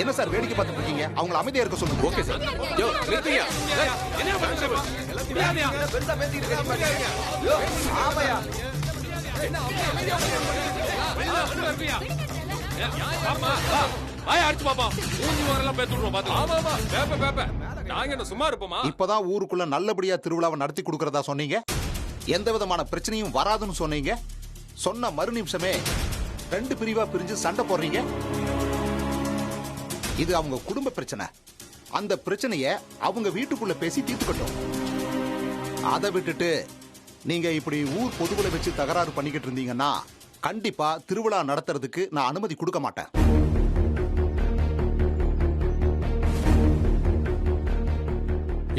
என்ன சார் வேடிக்கை பார்த்துட்டு இருக்கீங்க? அவங்கள அமைதியா இருக்க சொல்லுங்க. Okay sir. யோ நிறுத்துங்க. என்ன பண்றீங்க? முடியாதயா? பெருசா பேசிட்டு இருக்கீங்க. யோ ஆமாயா. என்ன அமைதியா இருப்பியா? பாப்பா வாய் அடிச்சு பாப்பா. ஊஞ்சி வரலாம் பேத்துறோம் பாத்து. ஆமாமா. பேப்ப நாங்க என்ன சும்மா இருப்போமா? இப்பதான் ஊருக்குள்ள நல்லபடியா திருவிழாவை நடத்தி கொடுக்கறதா சொன்னீங்க. எந்த விதமான பிரச்சனையும் வராதுன்னு சொன்னீங்க. சொன்ன மறு நிமிஷமே 2 பிரிவா பிரிஞ்சு சண்டை போடுறீங்க. இது அவங்க குடும்ப பிரச்சனை. அந்த பிரச்சனைய அவங்க வீட்டுக்குள்ள பேசி தீர்த்துக்கட்டும். அதை விட்டுட்டு நீங்க இப்படி ஊர் பொதுவுல வச்சு தகராறு பண்ணிக்கிட்டு இருந்தீங்கன்னா கண்டிப்பா திருவிழா நடத்துறதுக்கு நான் அனுமதி கொடுக்க மாட்டேன்.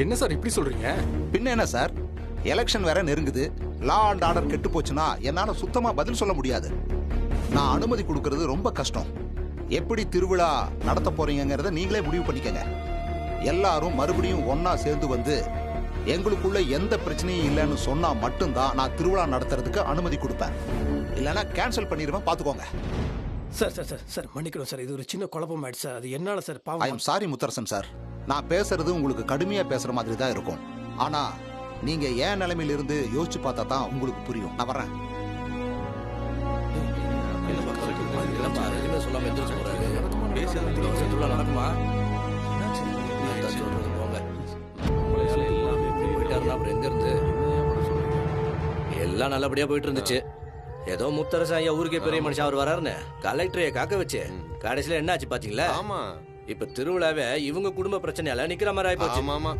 என்ன சார் இப்படி சொல்றீங்க? பின்ன என்ன சார், எலெக்ஷன் வேற நெருங்குது. லா அண்ட் ஆர்டர் கெட்டு போச்சுன்னா என்னால சுத்தமா பதில் சொல்ல முடியாது. நான் அனுமதி கொடுக்கறது ரொம்ப கஷ்டம். எப்படி திருவிழா நடத்த போறீங்கிறத நீங்களே முடிவு பண்ணிக்கங்க. எல்லாரும் மறுபடியும் ஒன்னா சேர்ந்து வந்து எங்களுக்குள்ள எந்த பிரச்சனையும் இல்லைன்னு சொன்னா மட்டும்தான் நான் திருவிழா நடத்துறதுக்கு அனுமதி கொடுப்பேன். இல்லைன்னா கேன்சல் பண்ணிடுவேன், பாத்துக்கோங்க. சார் சார் சார் சார் மன்னிக்கணும் சார், இது ஒரு சின்ன குழப்பம் ஆயிடுச்சு சார். அது என்னால சார் பாவம். I am sorry Mutharasan sir. நான் பேசுறது உங்களுக்கு கடுமையா பேசுற மாதிரி தான் இருக்கும். ஆனா நீங்க ஏன் நிலைமையில இருந்து யோசிச்சு பார்த்தா தான் உங்களுக்கு புரியும். நான் வரேன். எல்லாம் நல்லபடியா போயிட்டு இருந்துச்சு. ஏதோ முத்தரசன் ஐயா ஊருக்கே பெரிய மனுஷன் அவர் வராருன்னு கலெக்டரைய காக்க வச்சு கடைசியில என்ன ஆச்சு பாத்தீங்களா? ஆமா. இப்ப திருவிழாவே இவங்க குடும்ப பிரச்சனையால நிக்கிற மாதிரி ஆயிப்போச்சு. ஆமா.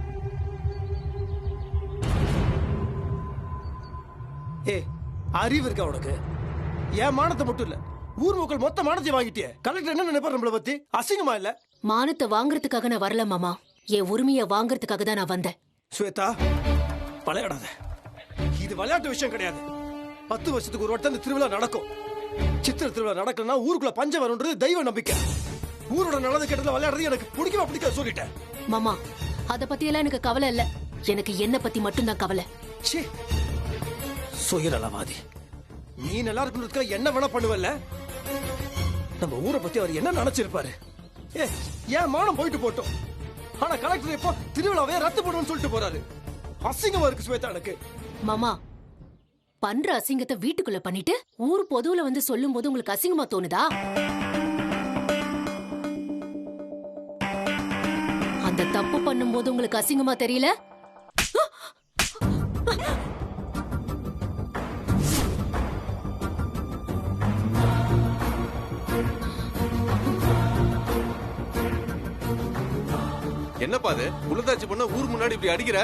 ஏ அறிவு இருக்கா உனக்கு? ஏன் மானத்தை மட்டும் இல்ல, ஊர் மக்கள் மொத்த மானத்தை வாங்கிட்டியே. கலெக்டர் என்ன நினைப்பாரு நம்மள பத்தி? அசிங்கமா இல்ல? மானத்தை வாங்குறதுக்காக நான் வரல மாமா, என் உரிமையை வாங்குறதுக்காக தான் நான் வந்தேன். ஸ்வேதா விளையாடாத, இது விளையாட்டு விஷயம் கிடையாது. 10 வருஷத்துக்கு ஒரு வட்டம் இந்த திருவிழா நடக்கும். சித்திரை திருவிழா நடக்கலன்னா ஊருக்குள்ள பஞ்சம் வரும்ன்றது தெய்வ நம்பிக்கை. ஊரோட நல்லது கெட்டதுல விளையாடுறது எனக்கு பிடிக்காது சொல்லிட்டேன். மாமா அத பத்தி எல்லாம் எனக்கு கவலை இல்ல, எனக்கு என்ன பத்தி மட்டும்தான் கவலை. சுயநலவாதி நீ நல்லா இருக்கணும்னு என்ன வேணா பண்ணுவல்ல? நம்ம ஊரை பத்தி அவர் என்ன நினைச்சிருப்பாரு? ஏன் மானம் போயிட்டு போட்டோம். ஆனா கலெக்டர் இப்போ திருவிழாவே ரத்து பண்ணுன்னு சொல்லிட்டு போறாரு. அசிங்கமா இருக்கு ஸ்வேதா எனக்கு. மாமா பண்ற அசிங்கத்தை வீட்டுக்குள்ள பண்ணிட்டு ஊர் பொதுவுல வந்து சொல்லும் போது உங்களுக்கு அசிங்கமா தோணுதா? அந்த தப்பு பண்ணும் போது உங்களுக்கு அசிங்கமா தெரியல? என்னப்பா அது? உளுந்தாச்சி பொண்ண ஊர் முன்னாடி இப்படி அடிக்கிற?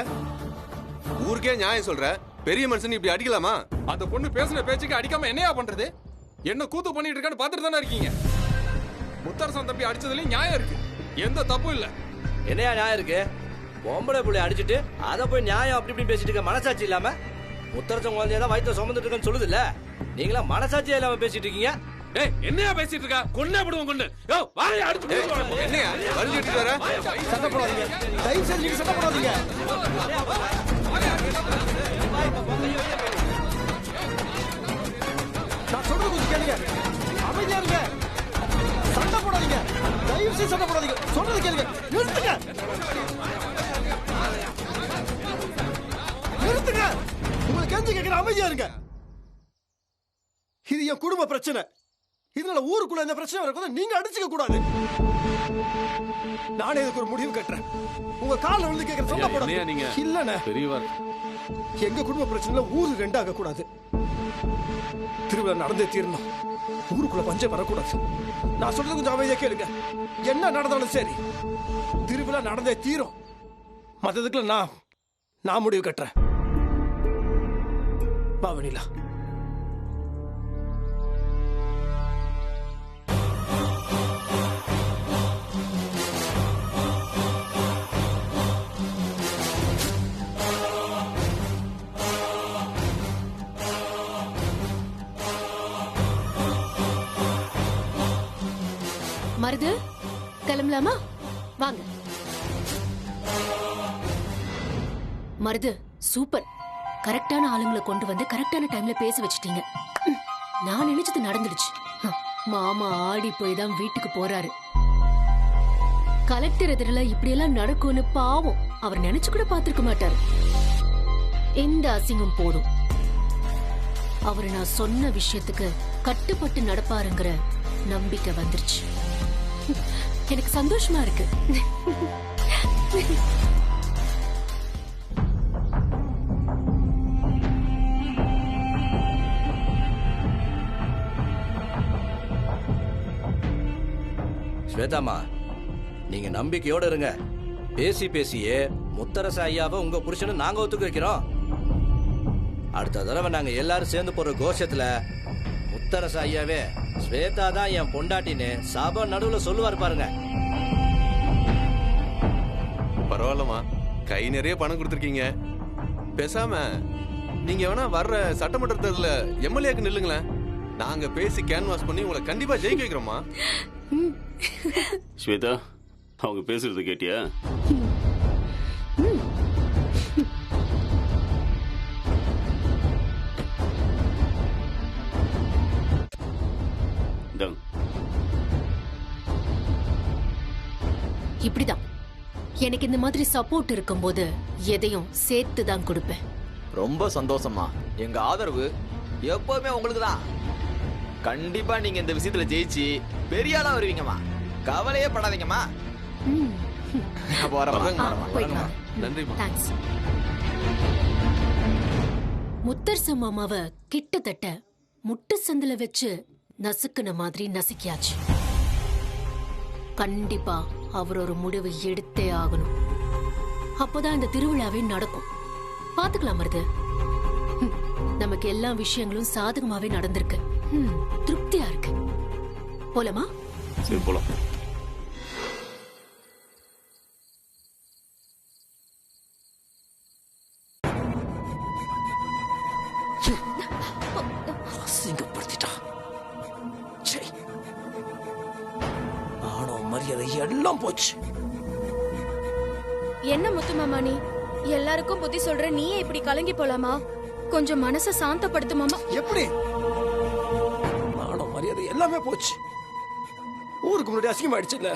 ஊருக்கே நியாயம் சொல்ற, பெரிய மனுஷன் இப்படி அடிக்கலாமா? அந்த பொண்ணு பேசுன பேச்சுக்கு அடிக்காம என்னையா பண்றது? என்ன கூத்து பண்ணிட்டு இருக்கான்னு பாத்துட்டு தானே இருக்கீங்க. முத்தரசன் தம்பி அடிச்சதுலயும் நியாயம் இருக்கு, எந்த தப்பும் இல்ல. என்னையா நியாயம் இருக்கு? பொம்பளை புள்ளை அடிச்சுட்டு அதை போய் நியாயம் அப்படி இப்படி பேசிட்டு இருக்க மனசாட்சி இல்லாம? முத்தரசன் குழந்தையதான் வயிற்று சுமந்துட்டு இருக்கன்னு சொல்லுது இல்ல, நீங்களா மனசாட்சியா இல்லாம பேசிட்டு இருக்கீங்க. டேய் என்னையா பேசிட்டு இருக்கா? கொன்னே விடுவோம் கொன்னு. யோ வாயை அடிச்சு என்னையா வலிச்சிட்டு வர? சண்டை போடாதீங்க, தயவு செஞ்சு நீங்க சண்டை போடாதீங்க. நான் சொல்றது கொஞ்சம் கேளுங்க, அமைதியா இருங்க. சண்டை போடாதீங்க, தயவு செஞ்சு சண்டை போடாதீங்க. சொல்றது கேளுங்க, நிறுத்துங்க நிறுத்துங்க. உங்களுக்கு கெஞ்சி கேட்கிற, அமைதியா இருங்க. இது என் குடும்ப பிரச்சனை. இதனால ஊருக்குள்ள இந்த பிரச்சனை வரக்கூடாது, நீங்க அடிச்சுக்க கூடாது. நானே இதுக்கு ஒரு முடிவு கட்டுறேன். உங்க கால்ல விழுந்து கேட்கிற சண்டை போடாதீங்க. இல்லண்ணே, பெரியவர் எங்க குடும்ப பிரச்சனைல ஊரு ரெண்டாக கூடாது. திருவிழா நடந்தே தீரணும், ஊருக்குள்ள பஞ்சம் வரக்கூடாது. நான் சொல்றது கொஞ்சம் அமைதியா கேளுங்க. என்ன நடந்தாலும் சரி திருவிழா நடந்தே தீரும். மத்ததுக்குள்ள நான் முடிவு கட்டுறேன். வா வெண்ணிலா. மருது கிளம்பலாமா? வாங்க. மருது சூப்பர், கரெக்டான ஆளுங்களை கொண்டு வந்து கரெக்டான டைம்ல பேச வச்சிட்டீங்க. நான் நினைச்சது நடந்துடுச்சு. மாமா ஆடி போய் தான் வீட்டுக்கு போறாரு. கலெக்டர் எதிரில இப்படி எல்லாம் நடக்கும்னு பாவம் அவர் நினைச்சு கூட பார்த்திருக்க மாட்டாரு. எந்த அசிங்கம் போதும். அவரு நான் சொன்ன விஷயத்துக்கு கட்டுப்பட்டு நடப்பாருங்கிற நம்பிக்கை வந்துருச்சு. எனக்கு சந்தோஷமா இருக்கு. ஸ்வேதாமா, நீங்க நம்பிக்கையோட இருங்க. பேசி பேசியே முத்தரச ஐயாவை உங்க புருஷனை நாங்க ஒத்துக்க வைக்கிறோம். அடுத்த தடவை நாங்க எல்லாரும் சேர்ந்து போற கோஷத்துல முத்தரச ஐயாவே ஸ்வேதா தான் என் பொண்டாட்டின்னு சபை நடுவுல சொல்லுவாரு பாருங்க. பரவாயில்லம்மா, கை நிறைய பணம் கொடுத்துருக்கீங்க. பேசாம நீங்க வேணா வர்ற சட்டமன்ற தேர்தல எம்எல்ஏக்கு நில்லுங்களேன். நாங்க பேசி கேன்வாஸ் பண்ணி உங்களை கண்டிப்பா ஜெயிக்க வைக்கிறோமா. ஸ்வேதா, அவங்க பேசுறது கேட்டியா? இப்படிதான் எனக்கு இந்த மாதிரி சப்போர்ட் இருக்கும்போது எதையும் சேர்த்து தான் கொடுப்பேன். ரொம்ப சந்தோஷமா. எங்க ஆதரவு எப்பவுமே உங்களுக்கு தான். கண்டிப்பா நீங்க இந்த விஷயத்துல ஜெயிச்சு பெரிய ஆளா வருவீங்கம்மா. கவலையே படாதீங்கம்மா. நன்றிம்மா. தேங்க்ஸ். முத்தரச மாமாவை கிட்டத்தட்ட முட்டு சந்தில வச்சு நசுக்குன மாதிரி நசுக்கியாச்சு. கண்டிப்பா அவர் ஒரு முடிவு எடுத்தே ஆகணும். அப்போதான் இந்த திருவிழாவே நடக்கும். பாத்துக்கலாம் மருது. நமக்கு எல்லா விஷயங்களும் சாதகமாவே நடந்திருக்கு. திருப்தியா இருக்கு. போலாமா? சரி, போலாம். அசிங்கப்படுத்திட்டா. நானும் மரியாதை எல்லாம் போச்சு. என்ன முத்துமாமா, நீ எல்லாருக்கும் புத்தி சொல்ற, நீயே இப்படி கலங்கி போலாமா? கொஞ்சம் மனச சாந்தப்படுத்து மாமா. எப்படி? நானும் மரியாதை எல்லாமே போச்சு. ஊருக்கு முன்னாடி அசிங்கமாயிடுச்சு இல்ல?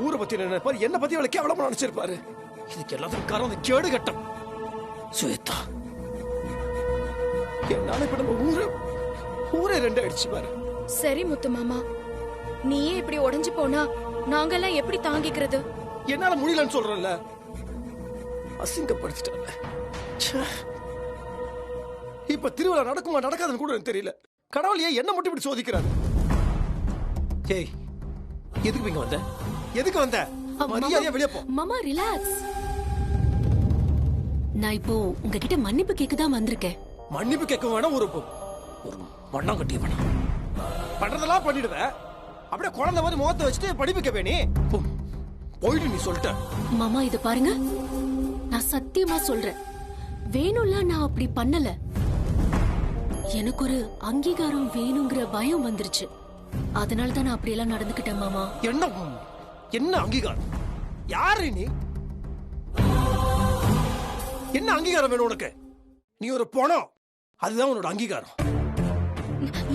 ஊரை பத்தி நினைப்பாரு, என்ன பத்தி அவளை கேவலமா நினைச்சிருப்பாரு. இதுக்கு எல்லாத்துக்கும் காரணம் அந்த கேடு கட்டம் ஸ்வேதா. என்னால இப்ப நம்ம ஊரே ரெண்டு ஆயிடுச்சு பாரு. சரி முத்துமாமா, நீயே இப்படி உடைஞ்சு போனா நாங்கெல்லாம் எப்படி தாங்கிக்கிறது? என்னால முடியலன்னு சொல்றேன்ல. அசிங்கப்படுத்திட்டாங்க. இப்ப திருவிழா நடக்குமா நடக்காதுன்னு கூட எனக்கு தெரியல. கடவுள் ஏன் என்ன மட்டும் இப்படி சோதிக்கிறாரு? ஏய், எதுக்கு இங்க வந்த? எதுக்கு வந்த? மரியாதையா வெளியே போ. மாமா ரிலாக்ஸ். நான் இப்போ உங்ககிட்ட மன்னிப்பு கேட்க தான் வந்திருக்கேன். மன்னிப்பு கேட்க வேணாம். ஒரு மண்ணம் கட்டிய வேணாம். பண்றதெல்லாம் பண்ணிடுவேன். அப்படியே குழந்தை மாதிரி முகத்தை வச்சுட்டு படிப்பு கேப்பேனே. போயிட்டு நீ சொல்லிட்ட. மாமா இத பாருங்க, நான் சத்தியமா சொல்றேன், வேணும்லாம் நான் அப்படி பண்ணல. எனக்கு ஒரு அங்கீகாரம் வேணுங்கிற பயம் வந்துருச்சு. அதனாலதான் நான் அப்படியெல்லாம் நடந்துக்கிட்டேன் மாமா. என்ன அங்கீகாரம்? யாரு நீ? என்ன அங்கீகாரம் வேணும் உனக்கு? நீ ஒரு பணம், அதுதான் உன்னோட அங்கீகாரம்.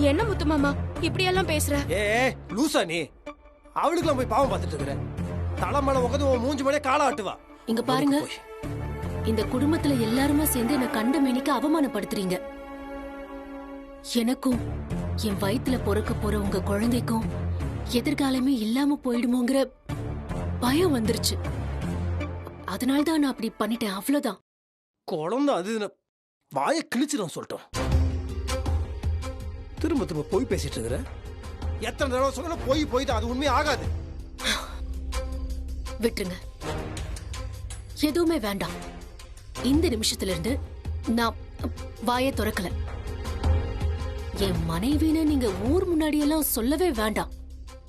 என்ன முத்துமாமா இப்படி எல்லாம் பேசுற? ஏ லூசா நீ? அவளுக்குலாம் போய் பாவம் பார்த்துட்டு இருக்கிற. தலைமலை உட்காந்து உன் மூஞ்சி மேலே கால ஆட்டுவா. இங்க பாருங்க, இந்த குடும்பத்துல எல்லாருமே சேர்ந்து என்ன கண்ட மேனிக்கு அவமானப்படுத்துறீங்க. எனக்கும் என் வயித்துல பொறுக்க போற உங்க குழந்தைக்கும் எதிர்காலமே இல்லாம போயிடுமோங்கிற பயம் வந்துருச்சு. அதனால்தான் நான் அப்படி பண்ணிட்டேன். அவ்வளவுதான். குழந்தை அது வாயை கிழிச்சிடும் சொல்லிட்டோம். திரும்ப திரும்ப போய் பேசிட்டு இருக்கிற. எத்தனை தடவை சொன்ன போய் தான், அது உண்மையே ஆகாது. விட்டுருங்க, எதுவுமே வேண்டாம். இந்த நிமிஷத்துல இருந்து நான் வாயை திறக்கல. என் மனைவின்னு நீங்க ஊர் முன்னாடி எல்லாம் சொல்லவே வேண்டாம்.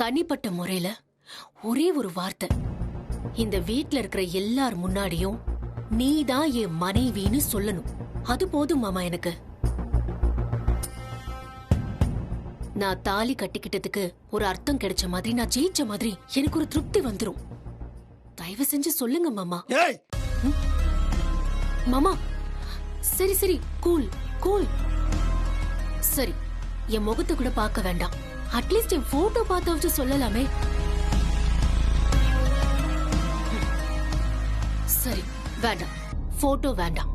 தனிப்பட்ட முறையில ஒரே ஒரு வார்த்தை, இந்த வீட்ல இருக்கிற எல்லார் முன்னாடியும் நீதான் என் மனைவின்னு சொல்லணும். அது போதும் மாமா. எனக்கு நான் தாலி கட்டிக்கிட்டதுக்கு ஒரு அர்த்தம் கிடைச்ச மாதிரி, நான் ஜெயிச்ச மாதிரி எனக்கு ஒரு திருப்தி வந்துரும். தயவு செஞ்சு சொல்லுங்க மாமா. ஏய் மாமா, சரி சரி, கூல் கூல். சரி, என் முகத்தை கூட பார்க்க வேண்டாம். அட்லீஸ்ட் என் போட்டோ பார்த்தாவது சொல்லலாமே. சரி, வேண்டாம், போட்டோ வேண்டாம்.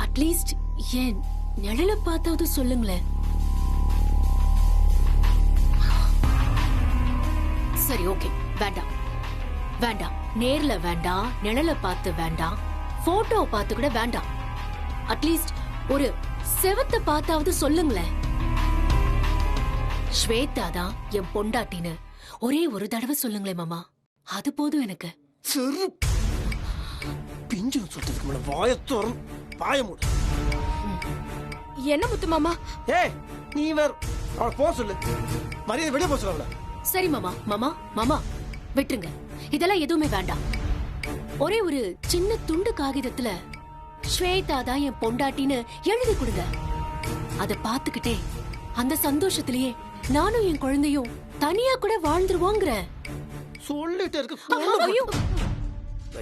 அட்லீஸ்ட் என் நிழலை பார்த்தாவது சொல்லுங்களேன். சரி, ஓகே, வேண்டாம் வேண்டாம். நேர்ல வேண்டாம், நிழலை பார்த்து வேண்டாம், போட்டோவை பார்த்து கூட வேண்டாம். அட்லீஸ்ட் ஒரு செவத்தை பார்த்தாவது சொல்லுங்களேன். ஸ்வேதா தான் என் பொண்டாட்டின்னு ஒரே ஒரு தடவை சொல்லுங்களேன் மாமா. அது போதும் எனக்கு. சரி, பிஞ்சு சொல்றதுக்கு முன்ன வாயத்தோறும் பாய மூடு. என்ன முத்து மாமா? ஏய், நீ வேற அவளை போக சொல்லு. மரியாதை வெளியே போக சொல்ல. சரி மாமா. மாமா மாமா விட்டுருங்க, இதெல்லாம் எதுவுமே வேண்டாம். ஒரே ஒரு சின்ன துண்டு காகிதத்துல ஸ்வேதா தான் என் பொண்டாட்டின்னு எழுதி கொடுங்க. அத பாத்துக்கிட்டே அந்த சந்தோஷத்திலேயே நானும் என் குழந்தையும் தனியா கூட வாழ்ந்துருவோங்கிற. சொல்லிட்டு இருக்கு.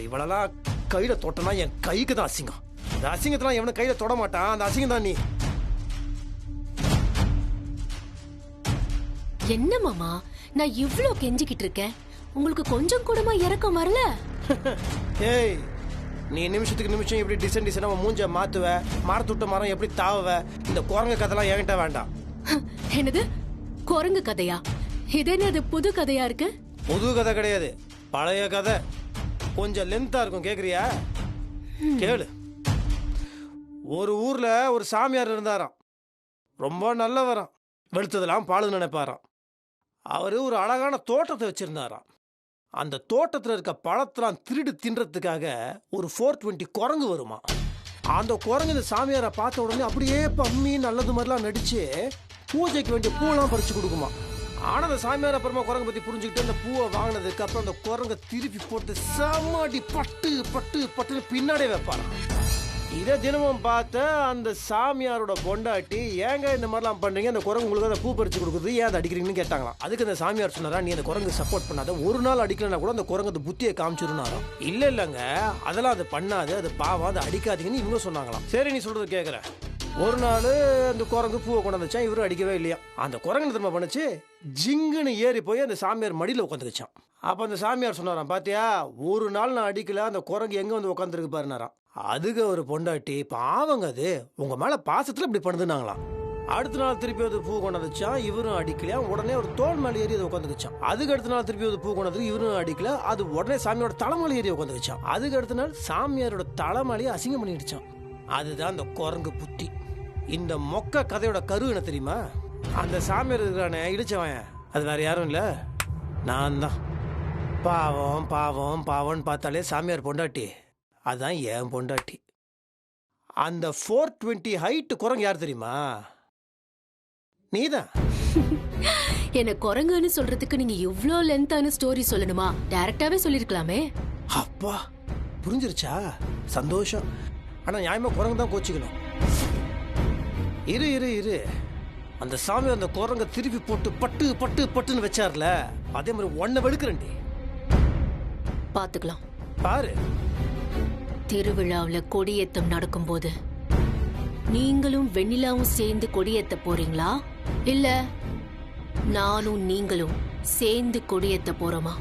இவளெல்லாம் கையில தொட்டனா என் கைக்கு தான் அசிங்கம். அந்த அசிங்கத்தெல்லாம் எவனும் கையில தொட மாட்டான். அந்த அசிங்கம் தான் நீ. என்ன மாமா, நான் இவ்ளோ கெஞ்சிக்கிட்டு இருக்கேன், உங்களுக்கு கொஞ்சம் கூடமா இறக்கம் வரல? ஏய், நீ நிமிஷத்துக்கு நிமிஷம் எப்படி டிசைன் மூஞ்ச மாத்துவ, மரத்துட்ட மரம் எப்படி தாவ, இந்த குரங்கு கதைலாம் என்கிட்ட வேண்டாம். என்னது குரங்கு கதையா? இது என்னது புது கதையா இருக்கு? புது கதை கிடையாது, பழைய கதை. கொஞ்சம் லென்த்தா இருக்கும், கேக்குறியா? கேளு. ஒரு ஊர்ல ஒரு சாமியார் இருந்தாராம். ரொம்ப நல்லவராம். வெளுத்ததெல்லாம் பாலு நினைப்பாராம். அவரு ஒரு அழகான தோட்டத்தை வச்சிருந்தாராம். அந்த தோட்டத்தில் இருக்க பழத்தெல்லாம் திருடு தின்றதுக்காக ஒரு 420 குரங்கு வருமா. அந்த குரங்கு இந்த சாமியாரை பார்த்த உடனே அப்படியே பம்மி நல்லது மாதிரிலாம் நடிச்சு பூஜைக்கு வேண்டிய பூவெல்லாம் பறிச்சு கொடுக்குமா. ஆனா அந்த சாமியார் அப்புறமா குரங்கு பத்தி புரிஞ்சுக்கிட்டு அந்த பூவை வாங்கினதுக்கு அப்புறம் அந்த குரங்கை திருப்பி போட்டு சமாடி பட்டு பட்டு பட்டுன்னு பின்னாடியே வைப்பாராம். இதை தினமும் பார்த்த அந்த சாமியாரோட பொண்டாட்டி, ஏங்க இந்த மாதிரிலாம் பண்றீங்க, அந்த குரங்கு உங்களுக்கு அந்த பூ பறிச்சு கொடுக்குறது, ஏன் அதை அடிக்கிறீங்கன்னு கேட்டாங்களாம். அதுக்கு அந்த சாமியார் சொன்னாரா, நீ அந்த குரங்கு சப்போர்ட் பண்ணாத, ஒரு நாள் அடிக்கலன்னா கூட அந்த குரங்கு அந்த புத்தியை காமிச்சிருந்தாராம். இல்லைங்க, அதெல்லாம் அது பண்ணாது, அது பாவம், அதை அடிக்காதீங்கன்னு இவங்க சொன்னாங்களாம். சரி, நீ சொல்றது கேட்குறேன். ஒரு நாள் அந்த குரங்கு பூவை கொண்டு வந்துச்சான். இவரும் அடிக்கவே இல்லையா. அந்த குரங்கு திரும்ப பண்ணுச்சு, ஜிங்குன்னு ஏறி போய் அந்த சாமியார் மடியில் உட்காந்துக்கிச்சான். அப்போ அந்த சாமியார் சொன்னாராம், பாத்தியா, ஒரு நாள் நான் அடிக்கல, அந்த குரங்கு எங்கே வந்து உட்காந்துருக்கு பாருனாராம். அதுக்கு ஒரு பொண்டாட்டி, பாவங்க அது உங்க மேல பாசத்துல இப்படி பண்ணுதுனாங்களாம். அடுத்த நாள் திருப்பி அது பூ கொண்டாந்துச்சான். இவரும் அடிக்கலையா. உடனே ஒரு தோல் மேலே ஏறி அதை உட்காந்துக்கிச்சான். அதுக்கு அடுத்த நாள் திருப்பி அது பூ கொண்டாந்து இவரும் அடிக்கல. அது உடனே சாமியோட தலைமலை ஏறி உட்காந்துக்கிச்சான். அதுக்கு அடுத்த நாள் சாமியாரோட தலைமலையை அசிங்கம் பண்ணிடுச்சான். அதுதான் அந்த குரங்கு புத்தி. இந்த மொக்க கதையோட கரு என்ன தெரியுமா? அந்த சாமியார் இருக்கிறானே இடிச்சவன், அது வேற யாரும் இல்ல, நான் தான். பாவம் பாவம் பாவம்னு பார்த்தாலே சாமியார் பொண்டாட்டி, அதான் என் பொண்டாட்டி. அந்த 420 ஹைட் குரங்கு யார் தெரியுமா? நீதான். என்ன குரங்குன்னு சொல்றதுக்கு நீங்க இவ்ளோ லென்த்தான ஸ்டோரி சொல்லணுமா? டைரக்டாவே சொல்லிருக்கலாமே. அப்பா, புரிஞ்சிருச்சா? சந்தோஷம். ஆனா நியாயமா குரங்கு தான் கோச்சிக்கணும். இரு இரு இரு, அந்த சாமி அந்த குரங்க திருப்பி போட்டு பட்டு பட்டு பட்டுன்னு வச்சார்ல, அதே மாதிரி ஒன்ன வெளுக்கிறண்டி. பாத்துக்கலாம். பாரு, திருவிழாவுல கொடியேத்தம் நடக்கும்போது நீங்களும் வெண்ணிலாவும் சேர்ந்து கொடியேத்த போறீங்களா, இல்ல நானும் நீங்களும் சேர்ந்து கொடியேத்த போறோமா?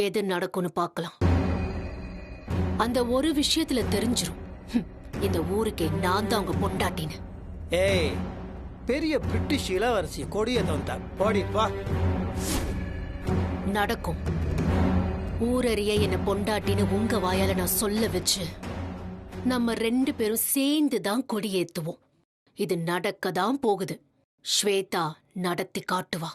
எது நடக்கும்னு பார்க்கலாம். அந்த ஒரு விஷயத்துல தெரிஞ்சிரும், இந்த ஊருக்கே நான் தான் உங்க பொண்டாட்டின்னு. ஏய், பெரிய பிரிட்டிஷ் இளவரசி கொடியேத்த வந்தா போடிப்பா. நடக்கும். ஊரறிய என்ன பொண்டாட்டின்னு உங்க வாயால நான் சொல்ல வச்சு நம்ம 2 பேரும் சேர்ந்து தான் கொடியேத்துவோம். இது நடக்க தான் போகுது. ஸ்வேதா நடத்தி காட்டுவா.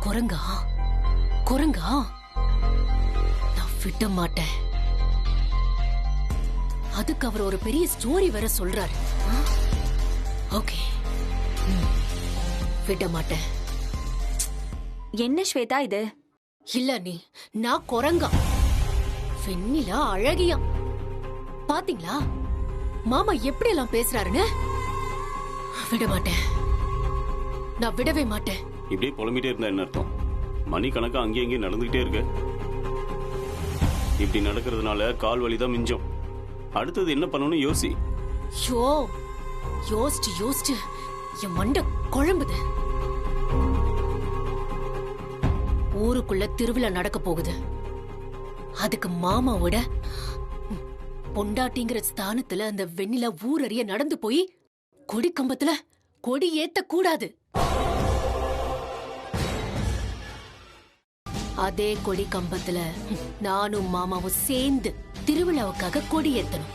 குரங்கா குரங்கா, நான் விட மாட்டேன். அதுக்கு அவர் ஒரு பெரிய ஸ்டோரி வேற சொல்றாரு. ஓகே, விட மாட்டேன். என்ன ஸ்வேதா இது? இல்ல நீ, நான் குரங்கா, வெண்ணிலா அழகியா. பாத்தீங்களா மாமா எப்படி எல்லாம் பேசுறாருன்னு? விட மாட்டேன், நான் விடவே மாட்டேன். இப்படியே புலம்பிட்டே இருந்தா என்ன அர்த்தம்? மணி கணக்கா அங்கேயும் இங்கேயும் நடந்துகிட்டே இருக்கு. இப்படி நடக்கிறதுனால கால் வலி தான் மிஞ்சம். அடுத்தது என்ன பண்ணணும்னு யோசி. யோசிச்சு யோசிச்சு என் மண்டை குழம்புது. ஊருக்குள்ள திருவிழா நடக்க போகுது. அதுக்கு மாமாவோட பொண்டாட்டிங்கிற ஸ்தானத்துல அந்த வெண்ணிலா ஊரறிய நடந்து போய் கொடி கம்பத்துல கொடி ஏத்த கூடாது. அதே கொடி கம்பத்துல நானும் மாமாவும் சேர்ந்து திருவிழாவுக்காக கொடி ஏத்தணும்.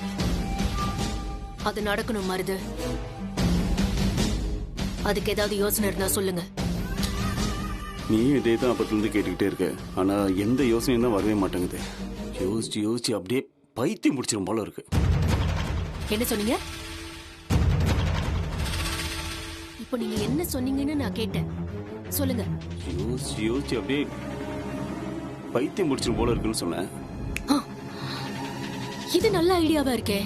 அது நடக்கணும் மருது. அதுக்கு ஏதாவது யோசனை இருந்தா சொல்லுங்க. நீ இதே தான் அப்பத்திலிருந்து கேட்டுக்கிட்டே இருக்க. ஆனா எந்த யோசனையும் தான் வரவே மாட்டேங்குது. யோசிச்சு யோசிச்சு அப்படியே பைத்தியம் முடிச்சிடும் போல இருக்கு. என்ன சொன்னீங்க? இப்போ நீங்க என்ன சொன்னீங்கன்னு நான் கேட்டேன், சொல்லுங்க. யோசிச்சு யோசிச்சு அப்படியே பைத்தியம் முடிச்சிடும் போல இருக்குன்னு சொன்னேன். இது நல்ல ஐடியாவா இருக்கே.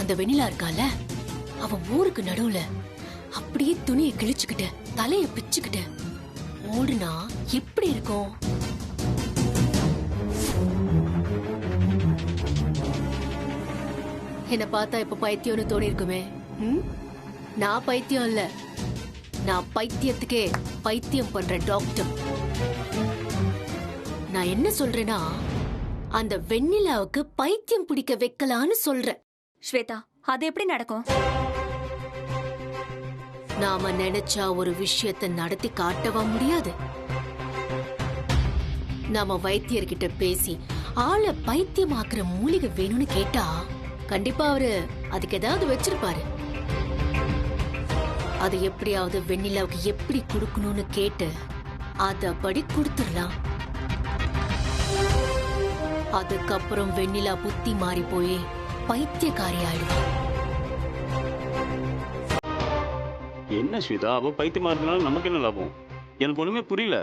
அந்த வெண்ணிலா இருக்கால, அவ ஊருக்கு நடுவுல அப்படியே துணியை கிழிச்சுக்கிட்டு தலைய பிச்சுக்கிட்டு ஓடுனா எப்படி இருக்கும்? என்ன பார்த்தா இப்ப பைத்தியம்னு தோணி இருக்குமே. நான் பைத்தியம் இல்ல, நான் பைத்தியத்துக்கே பைத்தியம் பண்ற டாக்டர். நான் என்ன சொல்றேன்னா, அந்த வெண்ணிலாவுக்கு பைத்தியம் பிடிக்க வைக்கலான்னு சொல்றேன். ஸ்வேதா, அது எப்படி நடக்கும்? நாம நினைச்சா ஒரு விஷயத்தை நடத்தி காட்டவா முடியாது? நாம வைத்தியர்கிட்ட பேசி ஆளை பைத்தியமாக்குற மூலிகை வேணும்னு கேட்டா கண்டிப்பா அவரு அதுக்கு ஏதாவது வச்சிருப்பாரு. அது எப்படியாவது வெண்ணிலாவுக்கு எப்படி கொடுக்கணும்னு கேட்டு அதபடி கொடுத்துடலாம். அதுக்கப்புறம் வெண்ணிலா புத்தி மாறி போய் பைத்தியக்காரி ஆயிடுவா. என்ன ஸ்வேதா, அவ பைத்தியமா இருக்கனால நமக்கு என்ன லாபம்? எனக்கு ஒண்ணுமே புரியல.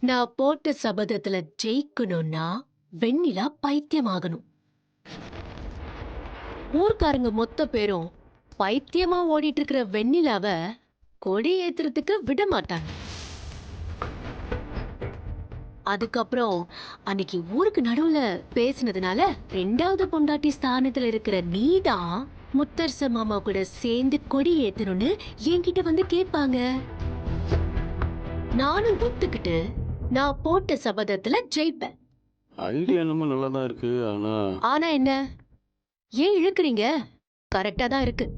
நான் போட்ட சபதத்துல ஜெயிக்கணும்னா வெண்ணிலா பைத்தியமாகணும். ஊர்க்காரங்க மொத்த பேரும் பைத்தியமா ஓடிட்டு இருக்கிற வெண்ணிலாவ கொடி ஏத்துறதுக்கு விட மாட்டாங்க. அதுக்கப்புறம் அன்னைக்கு ஊருக்கு நடுவுல பேசினதுனால 2வது பொண்டாட்டி ஸ்தானத்துல இருக்கிற நீதான் முத்தரச மாமா கூட சேர்ந்து கொடி ஏத்தணும்னு என்கிட்ட வந்து கேட்பாங்க. நானும் ஒத்துக்கிட்டு நான் போட்ட சபதத்துல ஜெயிப்பேன். ஐடியா நம்ம நல்லா தான் இருக்கு. ஆனா என்ன ஏன் இழுக்குறீங்க? கரெக்டா தான் இருக்கு.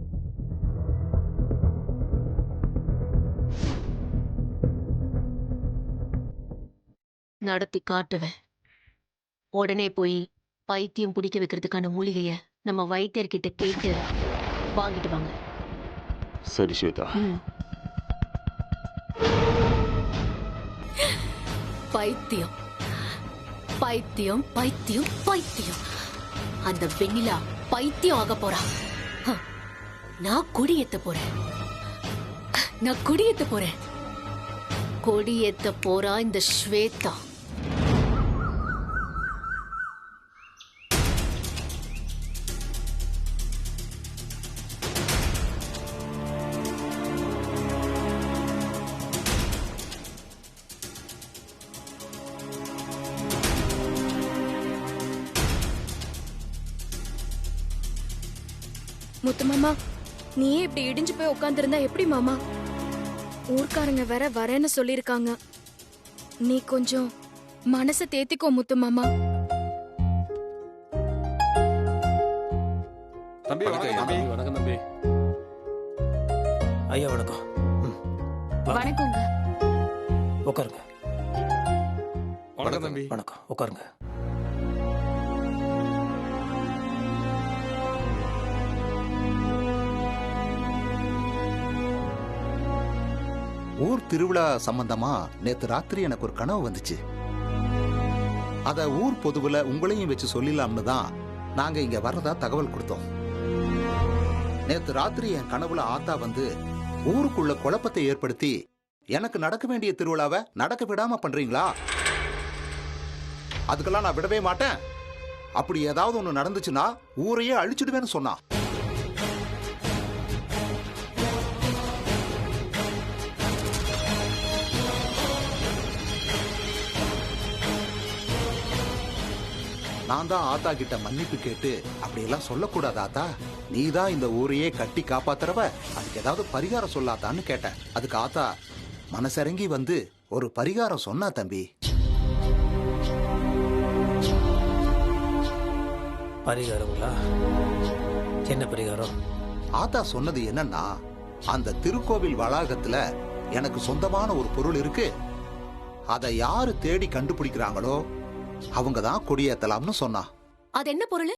நடத்தி காட்டுவேன். உடனே போய் பைத்தியம் பிடிக்க வைக்கிறதுக்கான மூலிகைய நம்ம வைத்தியர்கிட்ட கேட்டு வாங்கிட்டு வாங்க. சரி ஸ்வேதா. பைத்தியம் பைத்தியம் பைத்தியம் பைத்தியம். அந்த வெண்ணிலா பைத்தியம் ஆக போறா. நான் கொடியேத்த போறேன். நான் கொடியேத்த போறேன். கொடியேத்த போறா இந்த ஸ்வேதா. முத்து மாமா, நீயே இப்படி இடிஞ்சு போய் உட்காந்துருந்தா எப்படி மாமா? ஊர்க்காரங்க வேற வரேன்னு சொல்லிருக்காங்க. நீ கொஞ்சம் மனசை தேத்திக்கோ முத்து மாமா. தம்பி வணக்கம் தம்பி. வணக்கம் தம்பி. ஐயா வணக்கம். வணக்கங்க. உட்காருங்க. வணக்கம் தம்பி. வணக்கம், உட்காருங்க. ஊர் திருவிழா சம்பந்தமா நேத்து ராத்திரி எனக்கு ஒரு கனவு வந்துச்சு. அத ஊர் பொதுவுல உங்களையும் வச்சு சொல்லிடலாம்னு தான் நாங்க இங்க வர்றதா தகவல் கொடுத்தோம். நேத்து ராத்திரி என் கனவுல ஆத்தா வந்து ஊருக்குள்ள குழப்பத்தை ஏற்படுத்தி எனக்கு நடக்க வேண்டிய திருவிழாவை நடக்க விடாம பண்றீங்களா? அதுக்கெல்லாம் நான் விடவே மாட்டேன். அப்படி ஏதாவது ஒண்ணு நடந்துச்சுன்னா ஊரையே அழிச்சிடுவேன்னு சொன்னா. நான் தான் ஆத்தா கிட்ட மன்னிப்பு கேட்டு அப்படியெல்லாம் சொல்லக்கூடாது ஆத்தா, நீ தான் இந்த ஊரையே கட்டி காப்பாத்துறவ, அதுக்கு ஏதாவது பரிகாரம் சொல்லாதான்னு கேட்டேன். அதுக்கு ஆத்தா மனசரங்கி வந்து ஒரு பரிகாரம் சொன்னா தம்பி. பரிகாரங்களா? என்ன பரிகாரம்? ஆத்தா சொன்னது என்னன்னா, அந்த திருக்கோவில் வளாகத்துல எனக்கு சொந்தமான ஒரு பொருள் இருக்கு, அதை யாரு தேடி கண்டுபிடிக்கிறாங்களோ அவங்க தான் கொடியேத்தலாம்னு சொன்னா. அது என்ன பொருள்?